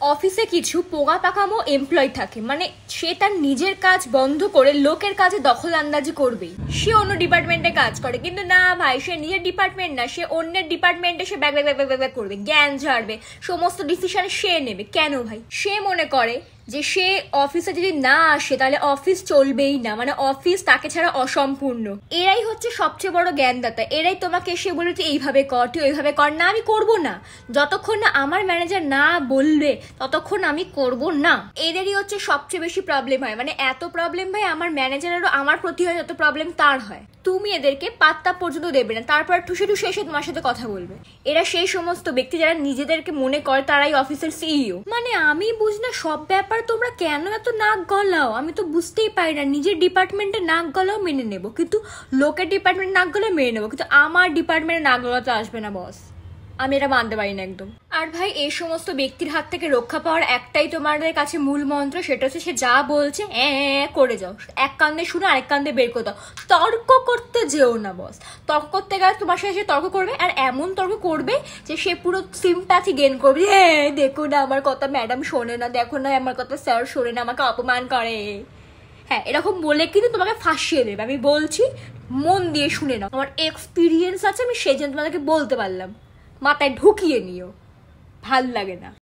অফিসে কিছু পোঙা পাকামো এমপ্লয় থাকে, মানে সে তার নিজের কাজ বন্ধ করে লোকের কাজে দখল আন্দাজি করবেই। সে অন্য ডিপার্টমেন্টে কাজ করে, কিন্তু না ভাই, সে নিজের ডিপার্টমেন্ট না, সে অন্যের ডিপার্টমেন্টে সে ব্যাগ ব্যাগ ব্যাগ ব্যাগ ব্যাগ করবে, জ্ঞান ঝাড়বে, সমস্ত ডিসিশন সে নেবে। কেন ভাই? সে মনে করে যে সে অফিসে যদি না আসে তাহলে অফিস চলবেই না, মানে অফিস তাকে ছাড়া অসম্পূর্ণ। এরাই হচ্ছে সবচেয়ে বড় জ্ঞানদাতা। এরাই তোমাকে এসে বলে তুই এইভাবে কর, তুই ওইভাবে কর। না, আমি করবো না, যতক্ষণ না আমার ম্যানেজার না বলবে ততক্ষণ আমি করব না। এদেরই হচ্ছে সবচেয়ে বেশি প্রবলেম হয়, মানে এত প্রবলেম ভাই আমার ম্যানেজারেরও আমার প্রতি হয় যত প্রবলেম তার হয়। তুমি এদেরকে পাত্তা পর্যন্ত দেবে না, তারপর ঠুসে ঠুসে এসে তোমার সাথে কথা বলবে। এরা সেই সমস্ত ব্যক্তি যারা নিজেদেরকে মনে করে তারাই অফিসের সিইও। মানে আমি বুঝি না সব ব্যাপার তোমরা কেন এত নাক গলাও, আমি তো বুঝতেই পারি না। নিজের ডিপার্টমেন্টে নাক গলাও মেনে নেবো, কিন্তু লোকের ডিপার্টমেন্টে নাক গলাও মেনে নেবো, কিন্তু আমার ডিপার্টমেন্টে নাক গলাতে আসবে না বস। আমি এটা মানতে পারি না একদম। আর ভাই এই সমস্ত ব্যক্তির হাত থেকে রক্ষা পাওয়ার একটাই তোমাদের কাছে মূল মন্ত্র, সেটা হচ্ছে সে যা বলছে করে যাও। এক কান্দে শুনে আরেক কান্দে বের করে দাও। তর্ক করতে যেও না বস। তর্ক করতে গেলে তোমার সাথে সে তর্ক করবে, আর এমন তর্ক করবে যে সে পুরো সিম্প্যাথি গেইন করবে। দেখো না আমার কথা ম্যাডাম শোনে না, দেখো না আমার কথা স্যার শোনে না, আমাকে অপমান করে। হ্যাঁ, এরকম বলে কিন্তু তোমাকে ফাঁসিয়ে দেবে। আমি বলছি, মন দিয়ে শুনে নাও, আমার এক্সপিরিয়েন্স আছে, আমি সেই জন্য তোমাদেরকে বলতে পারলাম। মাথায় ঢুকিয়ে নিও, ভাল লাগে না।